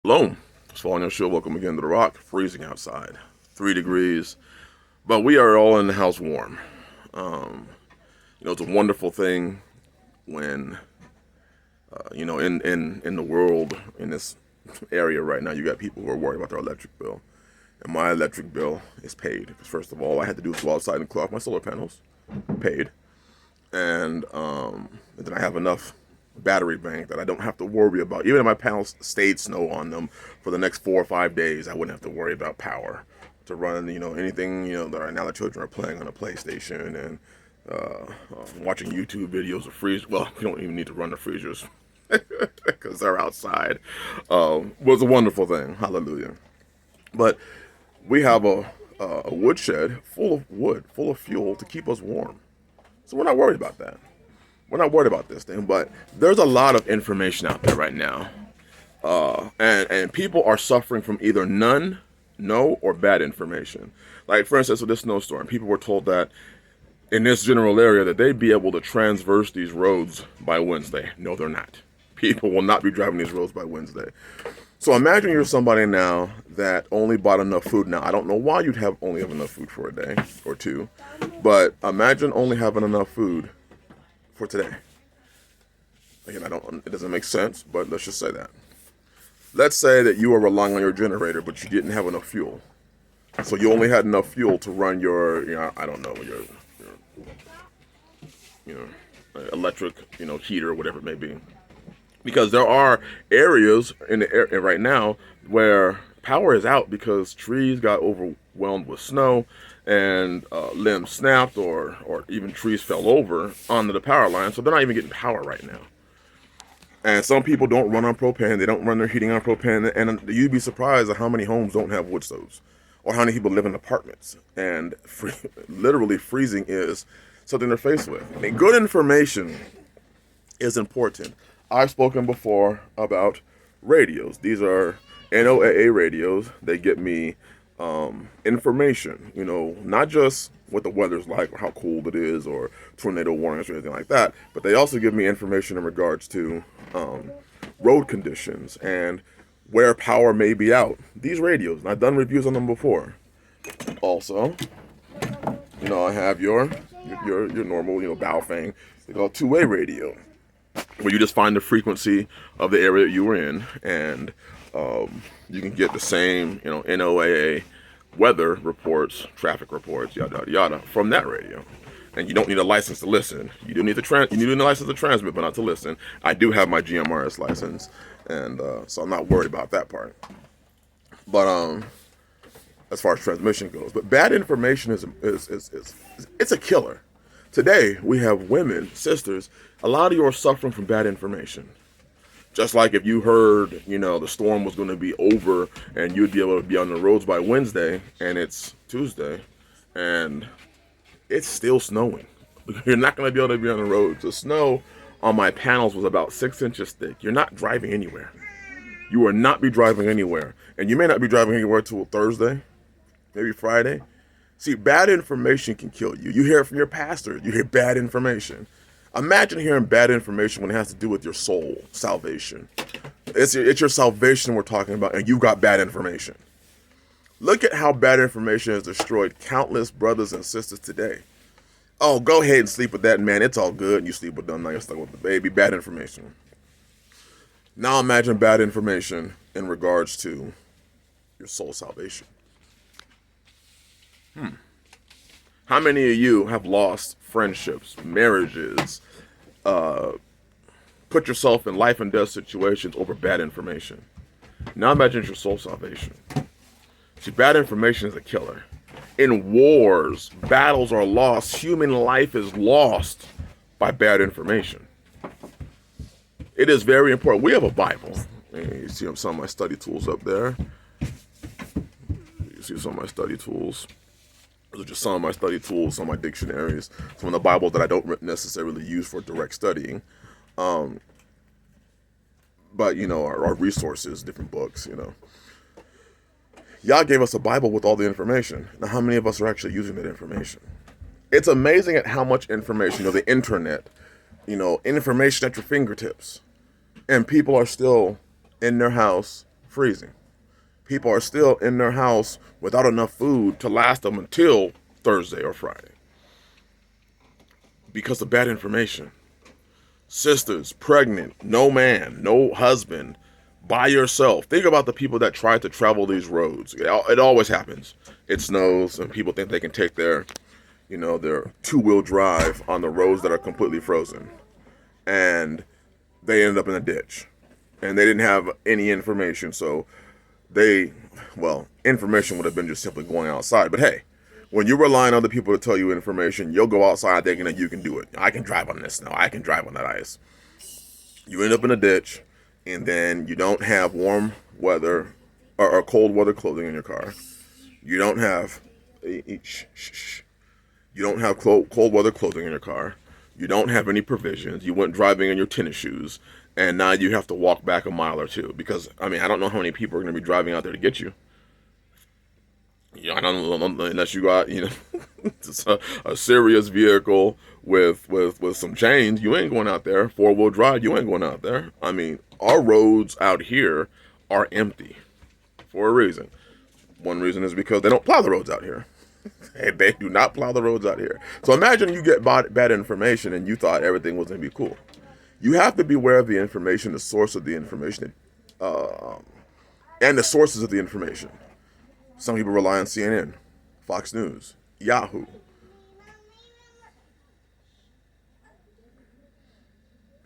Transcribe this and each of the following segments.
Hello, it's Falling Your Show. Welcome again to The Rock. Freezing outside, 3 degrees, but we are all in the house warm. It's a wonderful thing when, in the world, in this area right now, you got people who are worried about their electric bill. And my electric bill is paid. Because first of all, I had to do is go outside and clear off my solar panels. Paid. And then I have enough battery bank that I don't have to worry about. Even if my panels stayed snow on them for the next 4 or 5 days, I wouldn't have to worry about power to run, anything, that right now the children are playing on a PlayStation and watching YouTube videos of freeze. Well, you don't even need to run the freezers because they're outside. Was a wonderful thing. Hallelujah. But we have a woodshed full of wood, full of fuel to keep us warm. So we're not worried about that. We're not worried about this thing, but there's a lot of information out there right now. And people are suffering from either none, no, or bad information. Like, for instance, with this snowstorm, people were told that in this general area that they'd be able to transverse these roads by Wednesday. No, they're not. People will not be driving these roads by Wednesday. So imagine you're somebody now that only bought enough food. Now, I don't know why you'd only have enough food for a day or two, but imagine only having enough food for today. Again, it doesn't make sense, but let's just say that. Let's say that you are relying on your generator, but you didn't have enough fuel. So you only had enough fuel to run your electric, heater, whatever it may be. Because there are areas in the area right now where power is out because trees got overwhelmed with snow and limbs snapped or even trees fell over onto the power line. So they're not even getting power right now. And some people don't run on propane. They don't run their heating on propane. And you'd be surprised at how many homes don't have wood stoves or how many people live in apartments. And literally freezing is something they're faced with. I mean, good information is important. I've spoken before about radios. These are NOAA radios. They get me information, not just what the weather's like or how cold it is or tornado warnings or anything like that, but they also give me information in regards to road conditions and where power may be out. These radios, and I've done reviews on them before. Also, I have your normal, Baofeng, they call two-way radio, where you just find the frequency of the area that you were in, and you can get the same, NOAA weather reports, traffic reports, yada yada yada, from that radio. And you don't need a license to listen. You do need a license to transmit, but not to listen. I do have my GMRS license, and so I'm not worried about that part. But as far as transmission goes, but bad information is it's a killer. Today, we have women, sisters, a lot of you are suffering from bad information. Just like if you heard, the storm was going to be over and you'd be able to be on the roads by Wednesday, and it's Tuesday, and it's still snowing. You're not going to be able to be on the roads. The snow on my panels was about 6 inches thick. You're not driving anywhere. You will not be driving anywhere. And you may not be driving anywhere till Thursday, maybe Friday. See, bad information can kill you. You hear it from your pastor. You hear bad information. Imagine hearing bad information when it has to do with your soul, salvation. It's your salvation we're talking about, and you've got bad information. Look at how bad information has destroyed countless brothers and sisters today. Oh, go ahead and sleep with that man. It's all good. You sleep with them. Now you're stuck with the baby. Bad information. Now imagine bad information in regards to your soul salvation. How many of you have lost friendships, marriages, put yourself in life and death situations over bad information? Now imagine your soul salvation. See, bad information is a killer. In wars, battles are lost. Human life is lost by bad information. It is very important. We have a Bible. You see some of my study tools up there. You see some of my study tools. Those are just some of my study tools, some of my dictionaries, some of the Bibles that I don't necessarily use for direct studying. But, our resources, different books, Yah gave us a Bible with all the information. Now, how many of us are actually using that information? It's amazing at how much information, the internet, information at your fingertips. And people are still in their house freezing. People are still in their house without enough food to last them until Thursday or Friday because of bad information. Sisters, pregnant, no man, no husband, by yourself. Think about the people that try to travel these roads. It always happens. It snows and people think they can take their two-wheel drive on the roads that are completely frozen. And they end up in a ditch. And they didn't have any information, so information would have been just simply going outside. But hey, when you rely on other people to tell you information, you'll go outside thinking that you can do it. I can drive on this snow. I can drive on that ice. You end up in a ditch, and then you don't have warm weather or cold weather clothing in your car. You don't have cold weather clothing in your car. You don't have any provisions. You went driving in your tennis shoes, and now you have to walk back a mile or two because I don't know how many people are going to be driving out there to get you. I don't know unless you got a serious vehicle with some chains. You ain't going out there. 4-wheel drive. You ain't going out there. Our roads out here are empty for a reason. One reason is because they don't plow the roads out here. They do not plow the roads out here. So imagine you get bad information and you thought everything was going to be cool. You have to be aware of the information, the source of the information, and the sources of the information. Some people rely on CNN, Fox News, Yahoo.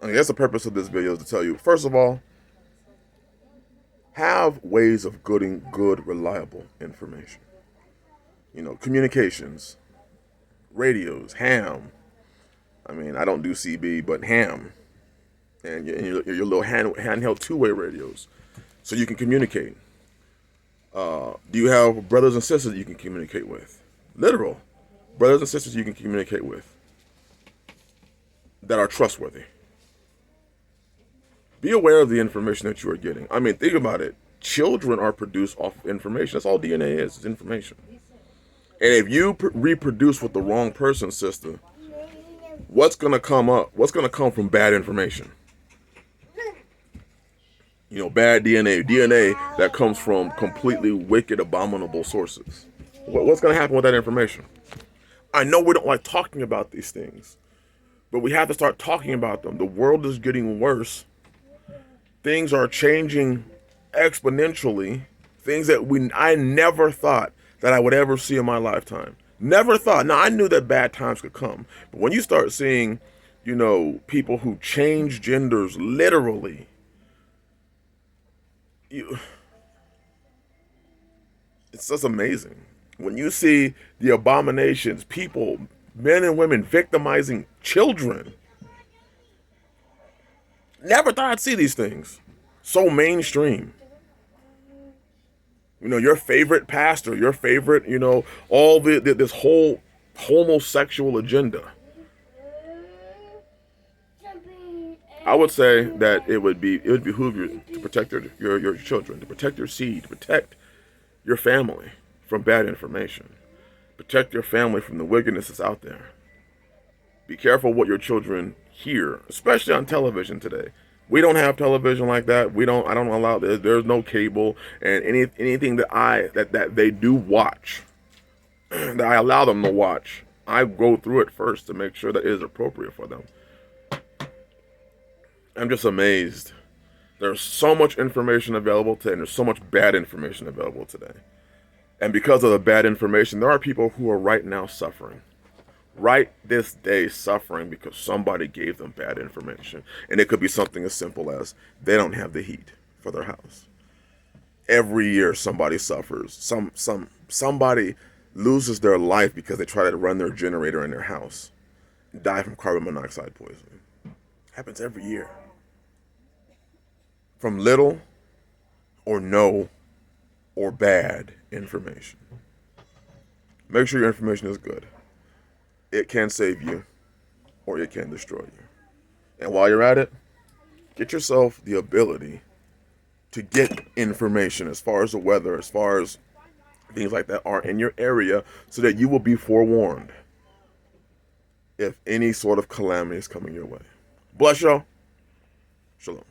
That's the purpose of this video, is to tell you, first of all, have ways of getting good, reliable information. Communications, radios, ham. I don't do CB, but ham. And your little handheld two-way radios, so you can communicate. Do you have brothers and sisters you can communicate with? Literal brothers and sisters you can communicate with that are trustworthy. Be aware of the information that you are getting. Think about it. Children are produced off of information. That's all DNA is. It's information. And if you reproduce with the wrong person, sister, what's going to come up? What's going to come from bad information? Bad DNA that comes from completely wicked, abominable sources. What's going to happen with that information? I know we don't like talking about these things, but we have to start talking about them. The world is getting worse. Things are changing exponentially. Things that I never thought that I would ever see in my lifetime. Never thought. Now, I knew that bad times could come. But when you start seeing, people who change genders literally, it's just amazing. When you see the abominations, people, men and women victimizing children. Never thought I'd see these things. So mainstream. Your favorite pastor, your favorite, all this whole homosexual agenda. I would say that it would behoove you to protect your children, to protect your seed, to protect your family from bad information. Protect your family from the wickedness that's out there. Be careful what your children hear, especially on television today. We don't have television like that. I don't allow this. There's no cable, and anything that they do watch, that I allow them to watch, I go through it first to make sure that it is appropriate for them. I'm just amazed. There's so much information available today, and there's so much bad information available today. And because of the bad information, there are people who are right now suffering. Right this day suffering because somebody gave them bad information. And it could be something as simple as they don't have the heat for their house. Every year somebody suffers. Somebody loses their life because they try to run their generator in their house. Die from carbon monoxide poisoning. Happens every year. From little or no or bad information. Make sure your information is good. It can save you or it can destroy you. And while you're at it, get yourself the ability to get information as far as the weather, as far as things like that are in your area, so that you will be forewarned if any sort of calamity is coming your way. Bless y'all. Shalom.